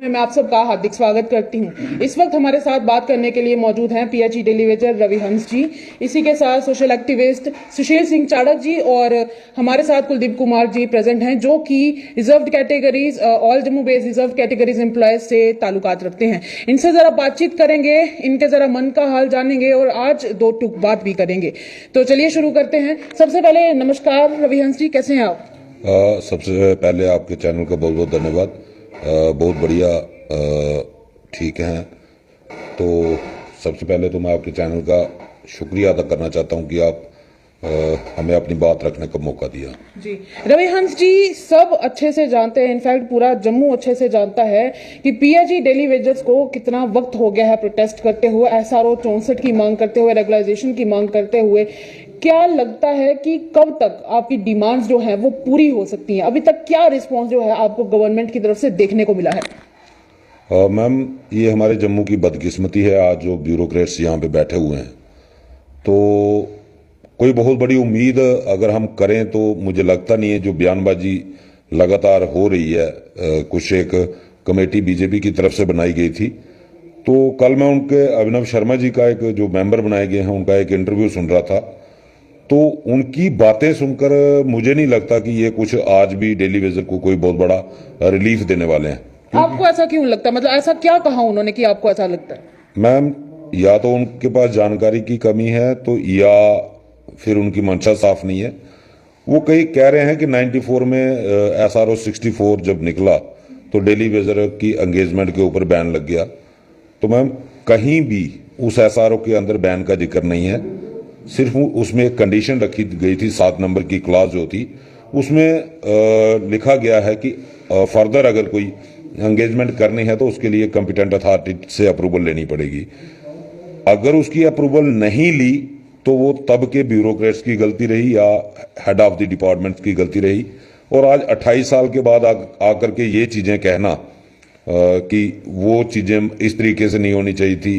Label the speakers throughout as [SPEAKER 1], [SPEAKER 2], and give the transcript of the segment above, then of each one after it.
[SPEAKER 1] मैं आप सबका हार्दिक स्वागत करती हूं। इस वक्त हमारे साथ बात करने के लिए मौजूद हैं पीएचई डेली वेजर रवि हंस जी, इसी के साथ सोशल एक्टिविस्ट सुशील सिंह चाड़क जी और हमारे साथ कुलदीप कुमार जी प्रेजेंट हैं, जो कि reserved categories all Jammu based reserve categories employees से ताल्लुकात रखते हैं। इनसे जरा बातचीत करेंगे, इनके जरा मन का हाल जानेंगे और आज दो टूक बात भी करेंगे। तो चलिए शुरू करते हैं। सबसे पहले नमस्कार रवि हंस जी, कैसे हैं आप?
[SPEAKER 2] सबसे पहले आपके चैनल का बहुत बहुत धन्यवाद। बहुत बढ़िया, ठीक हैं। तो सबसे पहले तो मैं आपके चैनल का शुक्रिया अदा करना चाहता हूं कि आप हमें अपनी बात रखने का मौका दिया।
[SPEAKER 1] जी रवि हंस जी, सब अच्छे से जानते हैं, इनफैक्ट पूरा जम्मू अच्छे से जानता है कि पीएचई डेली वेजर्स को कितना वक्त हो गया है प्रोटेस्ट करते हुए, एसआरओ 64 की मांग करते हुए, रेगुलराइजेशन की मांग करते हुए। क्या लगता है कि कब तक आपकी डिमांड्स जो हैं वो पूरी हो सकती हैं? अभी तक क्या रिस्पॉन्स जो है आपको गवर्नमेंट की तरफ से देखने को मिला है?
[SPEAKER 2] मैम, ये हमारे जम्मू की बदकिस्मती है। आज जो ब्यूरोक्रेट्स यहाँ पे बैठे हुए हैं, तो कोई बहुत बड़ी उम्मीद अगर हम करें तो मुझे लगता नहीं है। जो बयानबाजी लगातार हो रही है, कुछ एक कमेटी बीजेपी की तरफ से बनाई गई थी, तो कल मैं उनके अभिनव शर्मा जी का एक जो मेंबर बनाए गए हैं उनका एक इंटरव्यू सुन रहा था। तो उनकी बातें सुनकर मुझे नहीं लगता कि ये कुछ आज भी डेली वेजर को कोई बहुत बड़ा रिलीफ देने वाले हैं।
[SPEAKER 1] आपको ऐसा क्यों लगता है? मतलब ऐसा क्या कहा उन्होंने कि आपको ऐसा लगता है? मैम,
[SPEAKER 2] या तो उनके पास जानकारी की कमी है, तो या फिर उनकी मंशा साफ नहीं है। वो कई कह रहे हैं कि 94 में एसआरओ 64 जब निकला तो डेली वेजर की एंगेजमेंट के ऊपर बैन लग गया। तो मैम, कहीं भी उस एसआरओ के अंदर बैन का जिक्र नहीं है। सिर्फ उसमें एक कंडीशन रखी गई थी, 7 नंबर की क्लॉज जो थी, उसमें लिखा गया है कि फर्दर अगर कोई एंगेजमेंट करनी है तो उसके लिए कॉम्पिटेंट अथॉरिटी से अप्रूवल लेनी पड़ेगी। अगर उसकी अप्रूवल नहीं ली तो वो तब के ब्यूरोक्रेट्स की गलती रही या हेड ऑफ द डिपार्टमेंट की गलती रही। और आज 28 साल के बाद आकर के ये चीजें कहना कि वो चीजें इस तरीके से नहीं होनी चाहिए थी,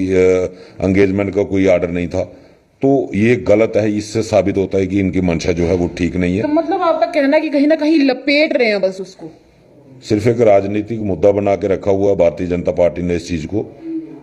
[SPEAKER 2] एंगेजमेंट का कोई ऑर्डर नहीं था, तो ये गलत है। इससे साबित होता है कि इनकी मंशा जो है वो ठीक नहीं है।
[SPEAKER 1] तो मतलब आपका कहना है कि कहीं ना कहीं लपेट रहे हैं बस उसको?
[SPEAKER 2] सिर्फ एक राजनीतिक मुद्दा बना के रखा हुआ भारतीय जनता पार्टी ने इस चीज को,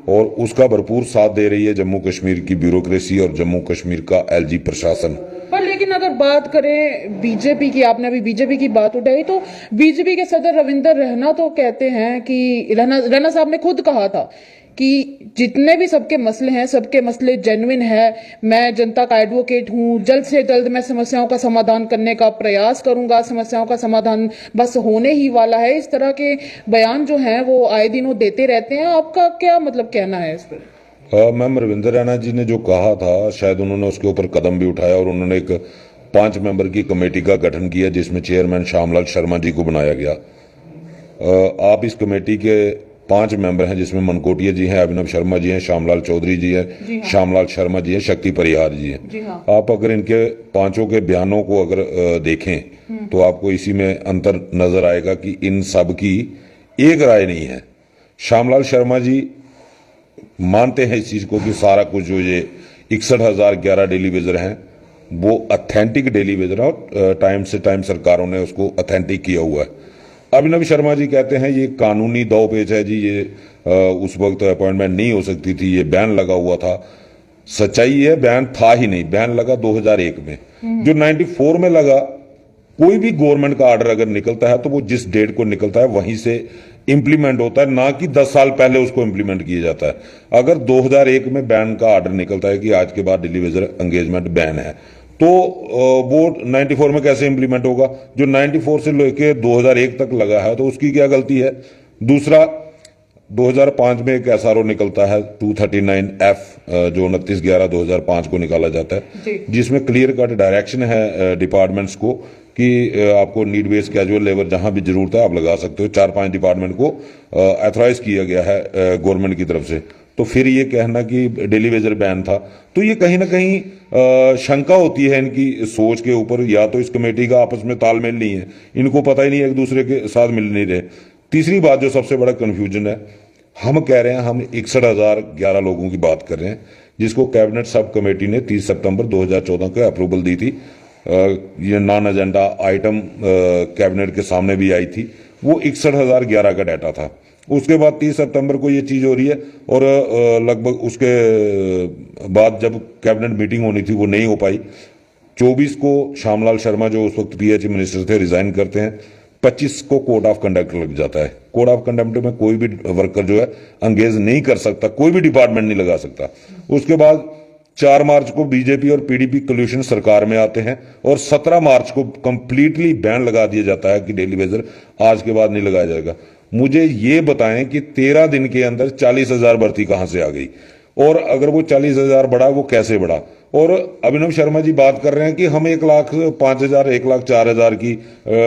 [SPEAKER 2] और उसका भरपूर साथ दे रही है जम्मू कश्मीर की ब्यूरोक्रेसी और जम्मू कश्मीर का एलजी प्रशासन।
[SPEAKER 1] पर लेकिन अगर बात करें बीजेपी की, आपने अभी बीजेपी की बात उठाई, तो बीजेपी के सदर रविंदर रैना तो कहते हैं कि रैना साहब ने खुद कहा था कि जितने भी सबके मसले हैं, सबके मसले जेन्युइन है। मैं जनता का एडवोकेट हूं, जल्द से जल्द मैं समस्याओं का समाधान करने का प्रयास करूंगा, समस्याओं का समाधान बस होने ही वाला है। इस तरह के बयान जो हैं वो आए दिन वो देते रहते हैं। आपका क्या मतलब कहना है इस पर?
[SPEAKER 2] मैम, रविंदर रैना जी ने जो कहा था, शायद उन्होंने उसके ऊपर कदम भी उठाया और उन्होंने एक 5 मेंबर की कमेटी का गठन किया जिसमें चेयरमैन श्यामलाल शर्मा जी को बनाया गया। आप इस कमेटी के 5 मेंबर हैं, जिसमें मनकोटिया जी हैं, अभिनव शर्मा जी हैं, श्यामलाल चौधरी जी हैं,
[SPEAKER 1] हाँ।
[SPEAKER 2] श्यामलाल शर्मा जी हैं, शक्ति परिहार जी हैं।
[SPEAKER 1] हाँ।
[SPEAKER 2] आप अगर इनके पांचों के बयानों को अगर देखें तो आपको इसी में अंतर नजर आएगा कि इन सब की एक राय नहीं है। श्यामलाल शर्मा जी मानते हैं इस चीज को कि सारा कुछ जो ये 61,011 डेली वेजर हैं वो ऑथेंटिक डेली वेजर है और टाइम से टाइम सरकारों ने उसको ऑथेंटिक किया हुआ है। अभिनव शर्मा जी कहते हैं ये कानूनी दौपेच है जी, ये उस वक्त अपॉइंटमेंट नहीं हो सकती थी, ये बैन लगा हुआ था। सच्चाई है, बैन था ही नहीं। बैन लगा 2001 में। जो 94 में लगा, कोई भी गवर्नमेंट का ऑर्डर अगर निकलता है तो वो जिस डेट को निकलता है वहीं से इंप्लीमेंट होता है, ना कि 10 साल पहले उसको इंप्लीमेंट किया जाता है। अगर 2001 में बैन का ऑर्डर निकलता है कि आज के बाद डेली वेजर एंगेजमेंट बैन है, तो वो 94 में कैसे इंप्लीमेंट होगा? जो 94 से लेके 2001 तक लगा है तो उसकी क्या गलती है? दूसरा, 2005 में एक एसआरओ निकलता है 239F, जो 29/11/2005 को निकाला जाता है, जिसमें क्लियर कट डायरेक्शन है डिपार्टमेंट्स को कि आपको नीड बेस्ड कैजुअल लेबर जहां भी जरूरत है आप लगा सकते हो। 4-5 डिपार्टमेंट को ऑथराइज किया गया है गवर्नमेंट की तरफ से। तो फिर ये कहना कि डेली वेजर बैन था, तो ये कहीं ना कहीं शंका होती है इनकी सोच के ऊपर। या तो इस कमेटी का आपस में तालमेल नहीं है, इनको पता ही नहीं एक दूसरे के साथ मिल नहीं रहे। तीसरी बात जो सबसे बड़ा कंफ्यूजन है, हम कह रहे हैं हम 61,011 लोगों की बात कर रहे हैं, जिसको कैबिनेट सब कमेटी ने 30 सितंबर 2014 को अप्रूवल दी थी। ये नॉन एजेंडा आइटम कैबिनेट के सामने भी आई थी। वो 61,011 का डाटा था। उसके बाद 30 सितंबर को ये चीज हो रही है और लगभग उसके बाद जब कैबिनेट मीटिंग होनी थी वो नहीं हो पाई। 24 को श्यामलाल शर्मा जो उस वक्त पीएच मिनिस्टर थे रिजाइन करते हैं। 25 को कोड ऑफ कंडक्ट लग जाता है। कोड ऑफ कंडक्ट में कोई भी वर्कर जो है अंगेज नहीं कर सकता, कोई भी डिपार्टमेंट नहीं लगा सकता। उसके बाद 4 मार्च को बीजेपी और पीडीपी कोल्यूशन सरकार में आते हैं और 17 मार्च को कंप्लीटली बैन लगा दिया जाता है कि डेली वेजर आज के बाद नहीं लगाया जाएगा। मुझे ये बताएं कि 13 दिन के अंदर 40,000 भर्ती कहां से आ गई, और अगर वो 40,000 बढ़ा वो कैसे बढ़ा। और अभिनव शर्मा जी बात कर रहे हैं कि हम 1,05,000 1,04,000 की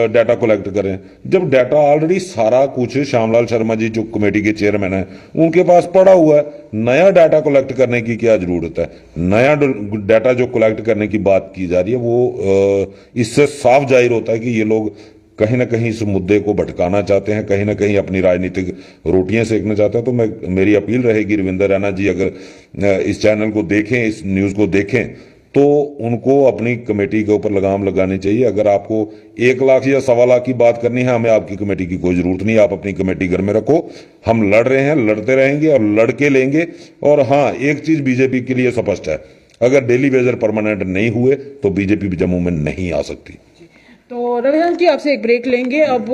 [SPEAKER 2] डाटा कलेक्ट कर रहे हैं, जब डाटा ऑलरेडी सारा कुछ श्यामलाल शर्मा जी जो कमेटी के चेयरमैन हैं उनके पास पड़ा हुआ है। नया डाटा कलेक्ट करने की क्या जरूरत है। नया डाटा जो कलेक्ट करने की बात की जा रही है वो इससे साफ जाहिर होता है कि ये लोग कहीं ना कहीं इस मुद्दे को भटकाना चाहते हैं, कहीं ना कहीं अपनी राजनीतिक रोटियां सेकना चाहते हैं। तो मेरी अपील रहेगी रविंदर रैना जी अगर इस चैनल को देखें, इस न्यूज को देखें, तो उनको अपनी कमेटी के ऊपर लगाम लगानी चाहिए। अगर आपको 1 लाख या 1.25 लाख की बात करनी है, हमें आपकी कमेटी की कोई जरूरत नहीं है। आप अपनी कमेटी घर में रखो, हम लड़ रहे हैं, लड़ते रहेंगे और लड़के लेंगे। और हाँ, एक चीज बीजेपी के लिए स्पष्ट है, अगर डेली वेजर परमानेंट नहीं हुए तो बीजेपी भी जम्मू में नहीं आ सकती।
[SPEAKER 1] तो रविकांत जी आपसे एक ब्रेक लेंगे, अब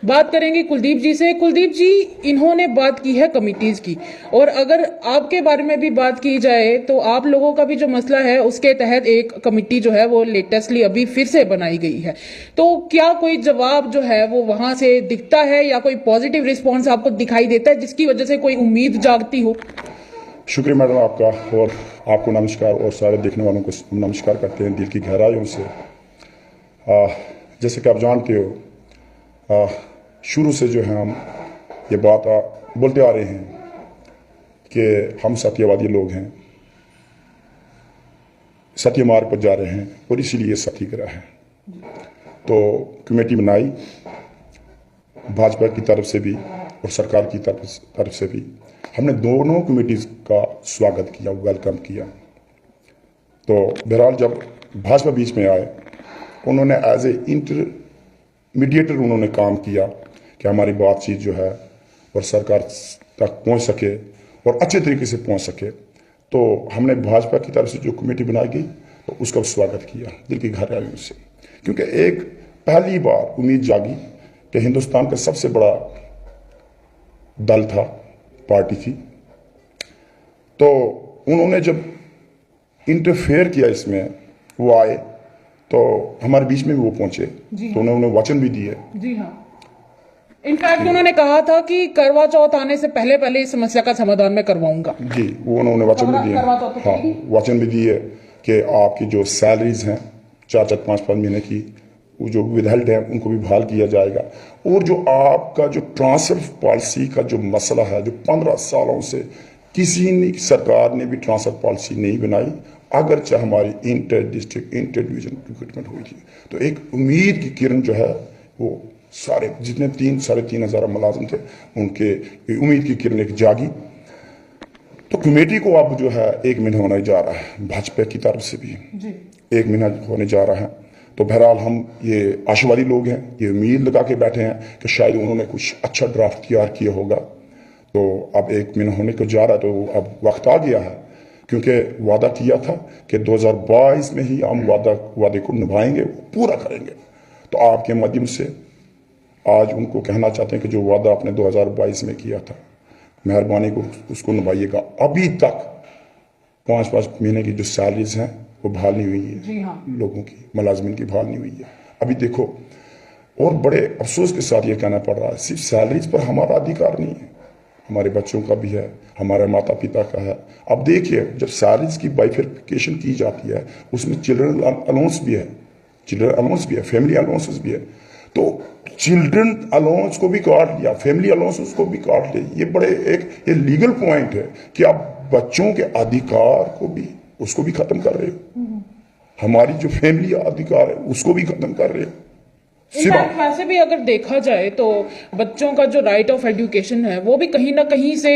[SPEAKER 1] बात करेंगे कुलदीप जी से। कुलदीप जी, इन्होंने बात की है कमिटीज की, और अगर आपके बारे में भी बात की जाए तो आप लोगों का भी जो मसला है उसके तहत एक कमिटी जो है वो लेटेस्टली अभी फिर से बनाई गई है। तो क्या कोई जवाब जो है वो वहां से दिखता है या कोई पॉजिटिव रिस्पॉन्स आपको दिखाई देता है जिसकी वजह से कोई उम्मीद जागती हो?
[SPEAKER 3] शुक्रिया मैडम आपका, और आपको नमस्कार और सारे देखने वालों को नमस्कार करते हैं दिल की गहराइयों से। जैसे कि आप जानते हो, शुरू से जो है हम ये बात बोलते आ रहे हैं कि हम सत्यवादी लोग हैं, सत्य मार्ग पर जा रहे हैं और इसीलिए सत्याग्रह है। तो कमेटी बनाई भाजपा की तरफ से भी और सरकार की तरफ से भी। हमने दोनों कमेटीज का स्वागत किया, वेलकम किया। तो बहरहाल जब भाजपा बीच में आए, उन्होंने एज ए इंटरमीडिएटर उन्होंने काम किया कि हमारी बातचीत जो है और सरकार तक पहुंच सके और अच्छे तरीके से पहुंच सके। तो हमने भाजपा की तरफ से जो कमेटी बनाई गई तो उसका स्वागत किया दिल की गहराइयों से, क्योंकि एक पहली बार उम्मीद जागी कि हिंदुस्तान का सबसे बड़ा दल था, पार्टी थी। तो उन्होंने जब इंटरफेयर किया इसमें, वो आए तो हमारे बीच में भी वो पहुंचे, तो उन्होंने वचन भी दिए।
[SPEAKER 1] जी हाँ, इनफैक्ट उन्होंने कहा था कि करवा चौथ आने से पहले पहले इस समस्या का समाधान मैं करवाऊंगा।
[SPEAKER 3] जी, वो उन्होंने वचन भी दिए। हाँ, वचन भी दिए कि आपकी जो सैलरीज हैं 4-4, 5-5 महीने की, वो जो विदहेल्ड है उनको भी बहाल किया जाएगा। और जो आपका जो ट्रांसफर पॉलिसी का जो मसला है, जो 15 सालों से किसी सरकार ने भी ट्रांसफर पॉलिसी नहीं बनाई, अगर चाहे हमारी inter district inter division recruitment हुई थी, तो एक उम्मीद की किरण जो है वो सारे जितने 3,500 मुलाजिम थे उनके उम्मीद की किरण एक जागी। तो कमेटी को अब जो है 1 महीना होने जा रहा है, भाजपा की तरफ से भी 1 महीना होने जा रहा है। तो बहरहाल हम ये आशावादी लोग हैं, ये उम्मीद लगा के बैठे हैं कि शायद उन्होंने कुछ अच्छा ड्राफ्ट तैयार किया होगा। तो अब 1 महीना होने को जा रहा है, तो अब वक्त आ गया है, क्योंकि वादा किया था कि 2022 में ही हम वादे को निभाएंगे, पूरा करेंगे। तो आपके माध्यम से आज उनको कहना चाहते हैं कि जो वादा आपने 2022 में किया था, मेहरबानी को उसको निभाइएगा। अभी तक 5-5 महीने की जो सैलरीज हैं वो बहाल नहीं हुई है।
[SPEAKER 1] जी हाँ।
[SPEAKER 3] लोगों की, मुलाजमिन की बहाल नहीं हुई है अभी। देखो, और बड़े अफसोस के साथ ये कहना पड़ रहा है, सिर्फ सैलरीज पर हमारा अधिकार नहीं है, हमारे बच्चों का भी है, हमारे माता पिता का है। अब देखिए, जब सैलरीज की बाइफिकेशन की जाती है उसमें चिल्ड्रन अलाउंस भी है, फैमिली अलाउंसेस भी है। तो चिल्ड्रन अलाउंस को भी काट लिया, फैमिली अलाउंसेस को भी काट लिया। ये बड़े ये लीगल पॉइंट है कि आप बच्चों के अधिकार को भी उसको भी खत्म कर रहे हो, हमारी जो फैमिली अधिकार है उसको भी खत्म कर रहे हो।
[SPEAKER 1] इनफैक्ट वैसे भी अगर देखा जाए तो बच्चों का जो राइट ऑफ एजुकेशन है वो भी कहीं ना कहीं से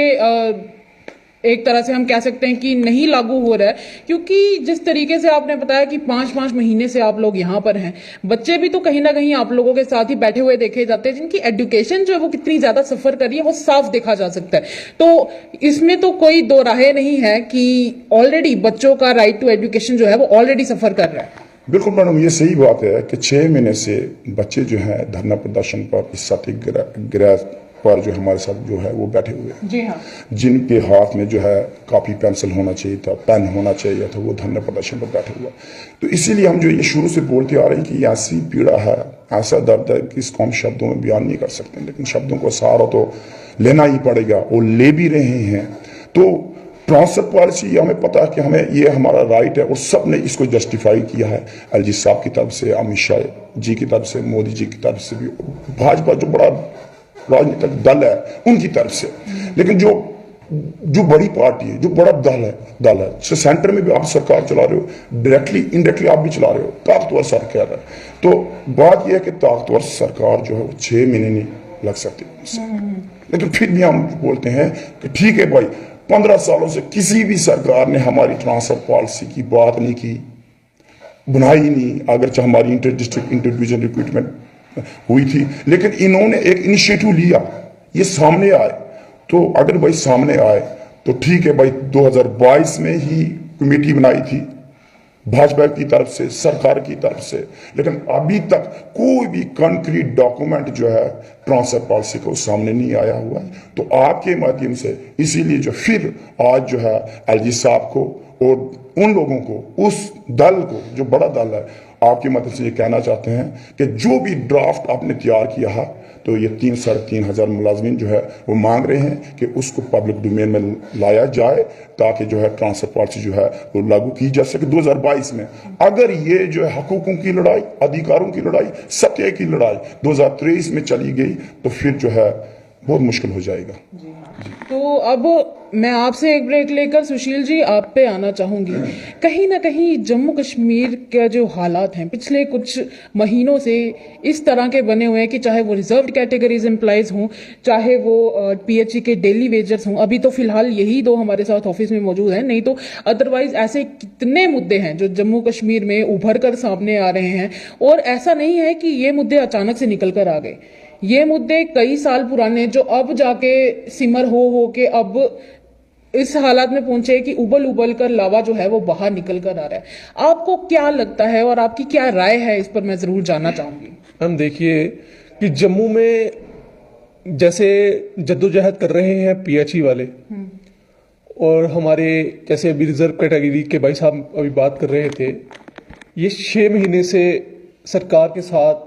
[SPEAKER 1] एक तरह से हम कह सकते हैं कि नहीं लागू हो रहा है, क्योंकि जिस तरीके से आपने बताया कि 5-5 महीने से आप लोग यहाँ पर हैं, बच्चे भी तो कहीं ना कहीं आप लोगों के साथ ही बैठे हुए देखे जाते हैं, जिनकी एजुकेशन जो है वो कितनी ज्यादा सफर कर रही है वो साफ देखा जा सकता है। तो इसमें तो कोई दो राहें नहीं है कि ऑलरेडी बच्चों का राइट टू एजुकेशन जो है वो ऑलरेडी सफर कर रहा है।
[SPEAKER 3] बिल्कुल मैडम, ये सही बात है कि 6 महीने से बच्चे जो है धरना प्रदर्शन पर इस सत्याग्रह पर जो हमारे साथ जो है वो बैठे हुए हैं।
[SPEAKER 1] जी हाँ।
[SPEAKER 3] जिनके हाथ में जो है कापी पेंसिल होना चाहिए था, पेन होना चाहिए था, वो धरना प्रदर्शन पर बैठे हुआ। तो इसीलिए हम जो ये शुरू से बोलते आ रहे हैं कि ऐसी पीड़ा है, ऐसा दर्द है कि इसको हम शब्दों में बयान नहीं कर सकते, लेकिन शब्दों को सहारा तो लेना ही पड़ेगा और ले भी रहे हैं। तो ट्रांसफर पॉलिसी हमें पता है कि हमें ये हमारा राइट है और सब ने इसको जस्टिफाई किया है, एलजी साहब की तरफ से, अमित शाह जी की तरफ से, मोदी जी की तरफ से भी, भाजपा जो बड़ा राजनीतिक दल है उनकी तरफ से। लेकिन जो बड़ी पार्टी है, जो बड़ा दल है, सेंटर में भी आप सरकार चला रहे हो, डायरेक्टली इनडायरेक्टली आप भी चला रहे हो, ताकतवर सरकार है। तो बात यह है कि ताकतवर सरकार जो है वो 6 महीने नहीं लग सकती, लेकिन फिर भी हम बोलते हैं कि ठीक है भाई, 15 सालों से किसी भी सरकार ने हमारी ट्रांसफर पॉलिसी की बात नहीं की, बनाई नहीं, अगर चाहे हमारी inter district inter division recruitment हुई थी, लेकिन इन्होंने एक इनिशिएटिव लिया, ये सामने आए। तो अगर भाई सामने आए तो ठीक है भाई, 2022 में ही कमेटी बनाई थी भाजपा की तरफ से, सरकार की तरफ से, लेकिन अभी तक कोई भी कंक्रीट डॉक्यूमेंट जो है ट्रांसफर पॉलिसी को सामने नहीं आया हुआ है। तो आपके माध्यम से इसीलिए जो फिर आज जो है एलजी साहब को और उन लोगों को, उस दल को जो बड़ा दल है, आपकी मदद से ये कहना चाहते हैं कि जो भी ड्राफ्ट आपने तैयार किया है, तो ये 3-3.5 मुलाजमीन जो है वो मांग रहे हैं कि उसको पब्लिक डोमेन में लाया जाए, ताकि जो है ट्रांसफर पॉलिसी जो है वो लागू की जा सके 2022 में। अगर ये जो है हकूकों की लड़ाई, अधिकारों की लड़ाई, सत्य की लड़ाई 2023 में चली गई तो फिर जो है बहुत मुश्किल हो जाएगा।
[SPEAKER 1] तो अब मैं आपसे एक ब्रेक लेकर सुशील जी आप पे आना चाहूंगी। कहीं ना कहीं जम्मू कश्मीर के जो हालात हैं पिछले कुछ महीनों से इस तरह के बने हुए हैं कि चाहे वो रिजर्व्ड कैटेगरीज एम्प्लॉयज हों, चाहे वो पीएचई के डेली वेजर्स हों, अभी तो फिलहाल यही दो हमारे साथ ऑफिस में मौजूद हैं, नहीं तो अदरवाइज ऐसे कितने मुद्दे हैं जो जम्मू कश्मीर में उभर कर सामने आ रहे हैं। और ऐसा नहीं है कि ये मुद्दे अचानक से निकल कर आ गए, ये मुद्दे कई साल पुराने जो अब जाके सिमर हो के अब इस हालात में पहुंचे कि उबल कर लावा जो है वो बाहर निकल कर आ रहा है। आपको क्या लगता है और आपकी क्या राय है इस पर, मैं जरूर जानना चाहूंगी।
[SPEAKER 4] हम देखिए कि जम्मू में जैसे जद्दोजहद कर रहे हैं पीएचई वाले, और हमारे जैसे अभी रिजर्व कैटेगरी के भाई साहब अभी बात कर रहे थे, ये 6 महीने से सरकार के साथ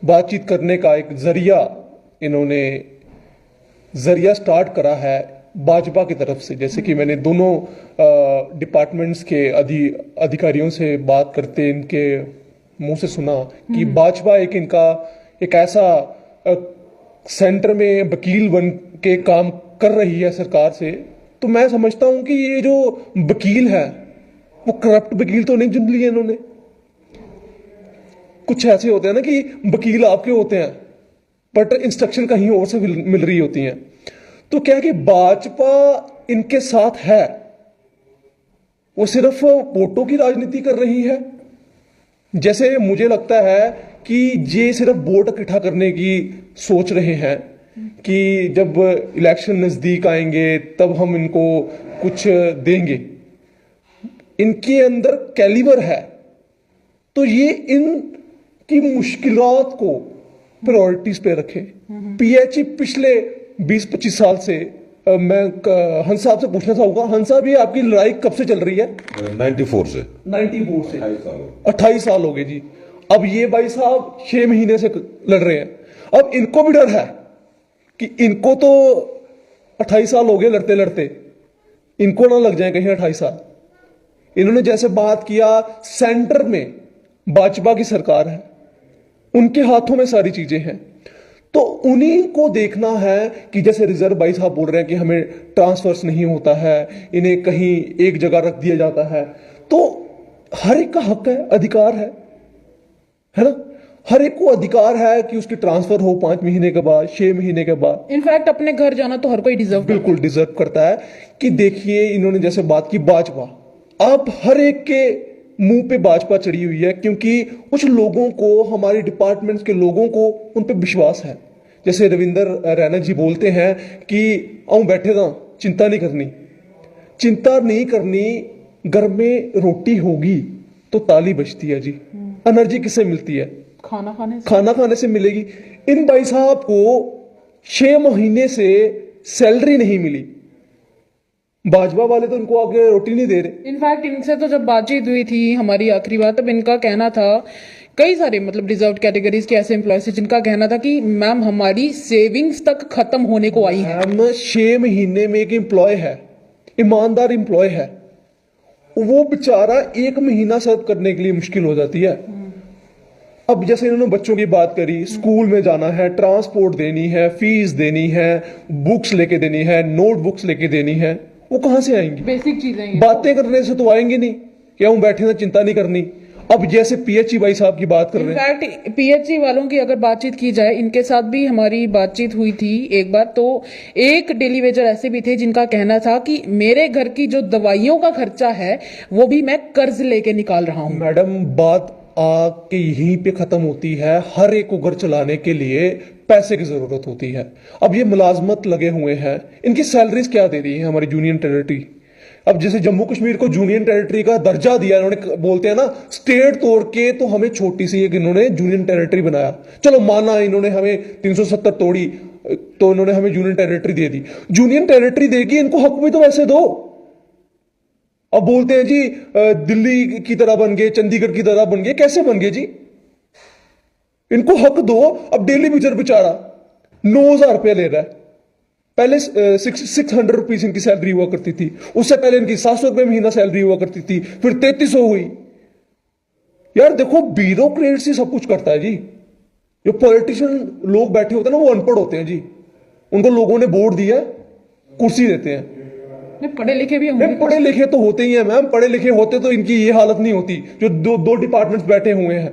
[SPEAKER 4] बातचीत करने का एक इन्होंने जरिया स्टार्ट करा है भाजपा की तरफ से। जैसे कि मैंने दोनों डिपार्टमेंट्स के अधिकारियों से बात करते इनके मुंह से सुना कि भाजपा एक ऐसा सेंटर में वकील बन के काम कर रही है सरकार से। तो मैं समझता हूं कि ये जो वकील है वो करप्ट वकील तो नहीं चुन लिए इन्होंने। कुछ ऐसे होते हैं ना कि वकील आपके होते हैं बट इंस्ट्रक्शन कहीं और से मिल रही होती हैं। तो क्या है कि भाजपा इनके साथ है, वो सिर्फ वोटों की राजनीति कर रही है। जैसे मुझे लगता है कि ये सिर्फ वोट इकट्ठा करने की सोच रहे हैं कि जब इलेक्शन नजदीक आएंगे तब हम इनको कुछ देंगे। इनके अंदर कैलिबर है, तो ये इनकी मुश्किलात को प्रायोरिटीज पे रखे। पीएचई पिछले 20-25 साल से मैं हंस साहब से पूछना चाहूंगा, हंस साहब ये आपकी लड़ाई कब से चल रही है?
[SPEAKER 2] 94 से
[SPEAKER 4] 28 साल हो गए जी। अब ये भाई साहब 6 महीने से लड़ रहे हैं। अब इनको भी डर है कि इनको तो 28 साल हो गए लड़ते लड़ते, इनको ना लग जाए कहीं 28 साल। इन्होंने जैसे बात किया, सेंटर में भाजपा की सरकार है, उनके हाथों में सारी चीजें हैं, तो उन्हीं को देखना है कि जैसे रिजर्व भाई साहब बोल रहे हैं कि हमें ट्रांसफर्स नहीं होता है, इन्हें कहीं एक जगह रख दिया जाता है। तो हर एक का हक है, अधिकार है ना। हर एक को अधिकार है कि उसकी ट्रांसफर हो 5 महीने के बाद, 6 महीने के बाद।
[SPEAKER 1] इनफैक्ट अपने घर जाना तो हर कोई डिजर्व
[SPEAKER 4] बिल्कुल डिजर्व करता है। कि देखिए इन्होंने जैसे बात की भाजपा, अब हर एक के मुंह पे भाजपा चढ़ी हुई है, क्योंकि कुछ लोगों को, हमारे डिपार्टमेंट्स के लोगों को उन पे विश्वास है। जैसे रविंदर रैना जी बोलते हैं कि आऊं बैठे था, चिंता नहीं करनी, चिंता नहीं करनी। घर में रोटी होगी तो ताली बजती है जी। एनर्जी किससे मिलती है? खाना खाने से मिलेगी। इन भाई साहब को 6 महीने से सैलरी नहीं मिली। भाजपा वाले तो इनको आगे रोटी नहीं दे रहे।
[SPEAKER 1] इनफैक्ट इनसे तो जब बातचीत हुई थी हमारी आखिरी बार, तब इनका कहना था, कई सारे मतलब डिजर्व कैटेगरीज के ऐसे एम्प्लॉयज थे जिनका कहना था कि मैम हमारी सेविंग्स तक खत्म होने को आई है।
[SPEAKER 4] हम 6 महीने में एक एम्प्लॉय है, ईमानदार एम्प्लॉय है, वो बेचारा 1 महीना सर्व करने के लिए मुश्किल हो जाती है। अब जैसे इन्होंने बच्चों की बात करी, स्कूल में जाना है, ट्रांसपोर्ट देनी है, फीस देनी है, बुक्स लेके देनी है, नोटबुक्स लेके देनी है, वो कहां से आएंगी?
[SPEAKER 1] बेसिक चीजें
[SPEAKER 4] बातें करने से तो आएंगी नहीं। क्या हूं बैठे ना, चिंता नहीं करनी। अब जैसे पीएचई भाई साहब की बात कर रहे हैं,
[SPEAKER 1] इनफैक्ट पीएचई वालों की अगर बातचीत की जाए, इनके साथ भी हमारी बातचीत हुई थी एक बार, तो एक डेली वेजर ऐसे भी थे जिनका कहना था कि मेरे घर की जो दवाइयों का खर्चा है वो भी मैं कर्ज लेके निकाल रहा हूं।
[SPEAKER 4] मैडम बात आके यहीं पे खत्म होती है। हर एक को घर चलाने के लिए पैसे की जरूरत होती है। अब ये मुलाजमत लगे हुए हैं, इनकी सैलरीज क्या दे रही है हमारी यूनियन टेरिटरी? अब जैसे जम्मू कश्मीर को यूनियन टेरिटरी का दर्जा दिया इन्होंने, बोलते हैं ना स्टेट तोड़ के, तो हमें छोटी सी एक इन्होंने यूनियन टेरिटरी बनाया। चलो माना इन्होंने हमें 370 तोड़ी तो इन्होंने हमें यूनियन टेरिटरी दे दी। यूनियन टेरिटरी देगी, इनको हक भी तो वैसे दो। अब बोलते हैं जी दिल्ली की तरह बन गए, चंडीगढ़ की तरह बन गए। कैसे बन गए जी? इनको हक दो। अब डेली वेजर बेचारा 9,000 रुपया ले रहा है। पहले 600 रुपीज इनकी सैलरी हुआ करती थी, उससे पहले इनकी 700 रुपये महीना सैलरी हुआ करती थी, फिर 3300 हुई। यार देखो, ब्यूरोक्रेसी सब कुछ करता है जी। जो पॉलिटिशियन लोग बैठे होते हैं ना, वो अनपढ़ होते हैं जी। उनको लोगों ने वोट दिया, कुर्सी देते हैं।
[SPEAKER 1] पढ़े लिखे भी होंगे।
[SPEAKER 4] पढ़े लिखे तो होते ही हैं मैम, पढ़े लिखे होते तो इनकी ये हालत नहीं होती। जो दो डिपार्टमेंट्स बैठे हुए हैं,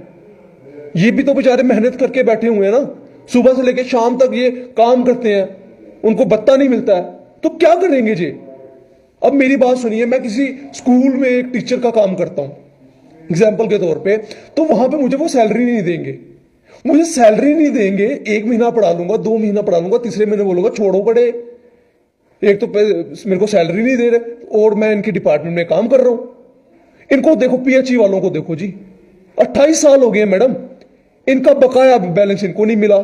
[SPEAKER 4] ये भी तो बेचारे मेहनत करके बैठे हुए हैं ना, सुबह से लेकर शाम तक ये काम करते हैं, उनको भत्ता नहीं मिलता है, तो क्या करेंगे जी? अब मेरी बात सुनिए, मैं किसी स्कूल में एक टीचर का काम करता हूं एग्जाम्पल के तौर पे, तो वहां पे मुझे वो सैलरी नहीं देंगे। मुझे सैलरी नहीं देंगे, 1 महीना पढ़ा लूंगा, 2 महीना पढ़ा लूंगा, तीसरे महीने बोलूंगा छोड़ो पढ़े। एक तो मेरे को सैलरी नहीं दे रहे और मैं इनके डिपार्टमेंट में काम कर रहा हूं। इनको देखो, पीएचई वालों को देखो जी, 28 साल हो गए मैडम, इनका बकाया बैलेंस इनको नहीं मिला,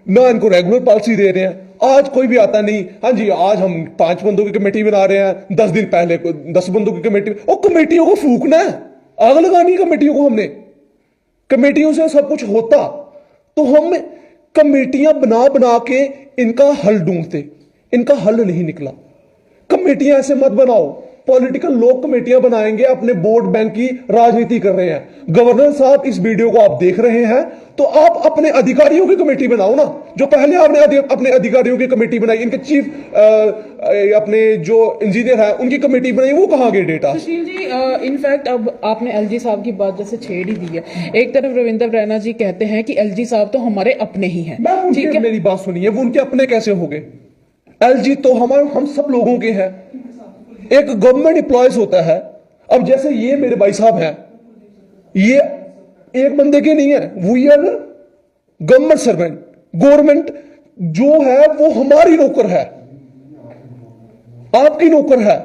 [SPEAKER 4] ना इनको रेगुलर पॉलिसी दे रहे हैं। आज कोई भी आता नहीं, हाँ जी आज हम 5 बंदों की कमेटी बना रहे हैं, 10 दिन पहले 10 बंदों की कमेटी। और कमेटियों को फूकना है, आग लगानी है कमेटियों को। हमने कमेटियों से सब कुछ होता तो हम कमेटियां बना बना के इनका हल ढूंढते, इनका हल नहीं निकला। कमेटियां ऐसे मत बनाओ, पॉलिटिकल लोग कमेटियां बनाएंगे, अपने वोट बैंक की राजनीति कर रहे हैं। गवर्नर साहब, इस वीडियो को आप देख रहे हैं तो आप अपने अधिकारियों की कमेटी बनाओ ना। जो पहले आपने अपने अधिकारियों की कमेटी बनाई, इनके चीफ अपने जो इंजीनियर है उनकी कमेटी बनाई, वो कहां गए डेटा?
[SPEAKER 1] सुशील जी, इनफैक्ट अब आपने एलजी साहब की बात जैसे छेड़ ही दी है। एक तरफ रविंदर रैना जी कहते हैं कि एलजी साहब तो हमारे अपने ही हैं।
[SPEAKER 4] ठीक है, मेरी बात सुनिए, वो उनके अपने कैसे हो गए? एलजी तो हम सब लोगों के हैं। एक गवर्नमेंट एम्प्लॉयज होता है। अब जैसे ये मेरे भाई साहब हैं, ये एक बंदे के नहीं है, we are government servant. Government जो है वो हमारी नौकर है, आपकी नौकर है।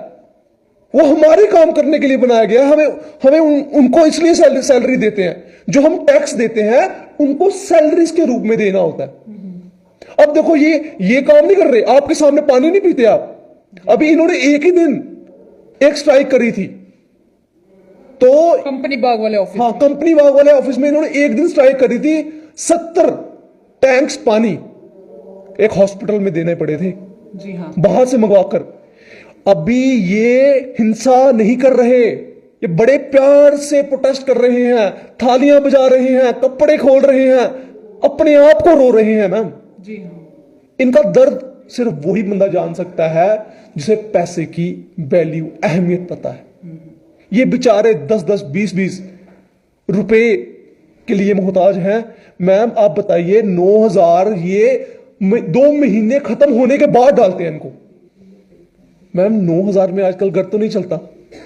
[SPEAKER 4] वो हमारे काम करने के लिए बनाया गया। हमें उनको इसलिए सैलरी देते हैं। जो हम टैक्स देते हैं उनको सैलरीज के रूप में देना होता है। अब देखो, ये काम नहीं कर रहे, आपके सामने पानी नहीं पीते आप। अभी इन्होंने एक ही दिन एक स्ट्राइक करी थी, तो
[SPEAKER 1] कंपनी बाग वाले ऑफिस,
[SPEAKER 4] हाँ, कंपनी बाग वाले ऑफिस में इन्होंने एक दिन स्ट्राइक करी थी। 70 टैंक्स पानी एक हॉस्पिटल में देने पड़े थे,
[SPEAKER 1] जी हाँ,
[SPEAKER 4] बाहर से मंगवाकर। अभी ये हिंसा नहीं कर रहे, ये बड़े प्यार से प्रोटेस्ट कर रहे हैं, थालियां बजा रहे हैं, कपड़े खोल रहे हैं, अपने आप को रो रहे हैं मैम।
[SPEAKER 1] जी हाँ।
[SPEAKER 4] इनका दर्द सिर्फ वही बंदा जान सकता है जिसे पैसे की वैल्यू, अहमियत पता है। ये बेचारे 10-10, 20-20 रुपए के लिए मोहताज हैं। मैम आप बताइए 9,000 ये 2 महीने खत्म होने के बाद डालते हैं इनको। मैम 9,000 में आजकल घर तो नहीं चलता।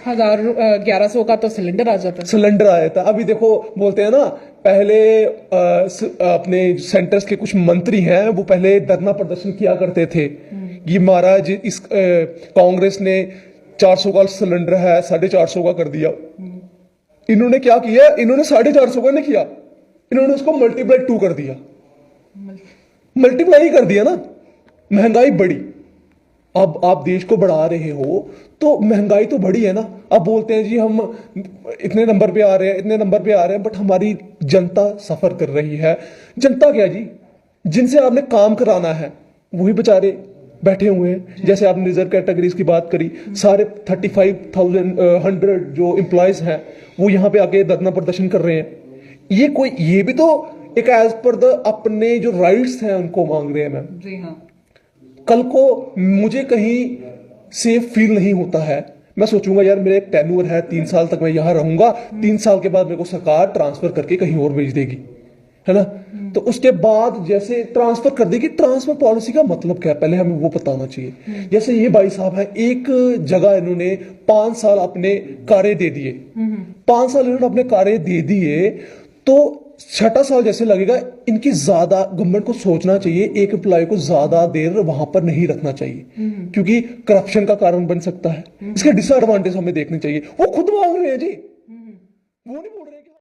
[SPEAKER 1] 1100 का तो सिलेंडर आ जाता है।
[SPEAKER 4] सिलेंडर आया था। अभी देखो बोलते हैं ना, पहले अपने सेंटर्स के कुछ मंत्री हैं वो पहले धरना प्रदर्शन किया करते थे कि महाराज इस कांग्रेस ने 400 का सिलेंडर है 450 का कर दिया। इन्होंने क्या किया, इन्होंने 450 का नहीं किया, इन्होंने उसको मल्टीप्लाई 2 कर दिया। मल्टीप्लाई कर दिया ना, महंगाई बढ़ी। अब आप देश को बढ़ा रहे हो तो महंगाई तो बढ़ी है ना। अब बोलते हैं जी हम इतने नंबर पे आ रहे हैं, इतने नंबर पे आ रहे हैं, बट हमारी जनता सफर कर रही है। जनता क्या जी, जिनसे आपने काम कराना है वही बेचारे बैठे हुए हैं। जैसे आपने रिजर्व कैटेगरीज की बात करी, सारे 35,100 जो एम्प्लॉयज हैं वो यहाँ पे आके धरना प्रदर्शन कर रहे हैं। ये भी तो एक एज पर द अपने जो राइट्स हैं उनको मांग रहे हैं मैम।
[SPEAKER 1] जी हाँ।
[SPEAKER 4] कल को मुझे कहीं सेफ फील नहीं होता है, मैं सोचूंगा यार मेरा एक टेन्योर है 3 साल तक मैं यहां रहूंगा, 3 साल के बाद मेरे को सरकार ट्रांसफर करके कहीं और भेज देगी, है ना। तो उसके बाद जैसे ट्रांसफर कर देगी, ट्रांसफर पॉलिसी का मतलब क्या है पहले हमें वो बताना चाहिए। जैसे ये भाई साहब है, एक जगह इन्होंने 5 साल अपने कार्य दे दिए, 5 साल इन्होंने अपने कार्य दे दिए, तो 6ठा साल जैसे लगेगा। इनकी ज्यादा गवर्नमेंट को सोचना चाहिए, एक एम्प्लॉय को ज्यादा देर वहां पर नहीं रखना चाहिए, क्योंकि करप्शन का कारण बन सकता है। इसके डिसएडवांटेज हमें देखने चाहिए। वो खुद मांग रहे हैं जी, वो नहीं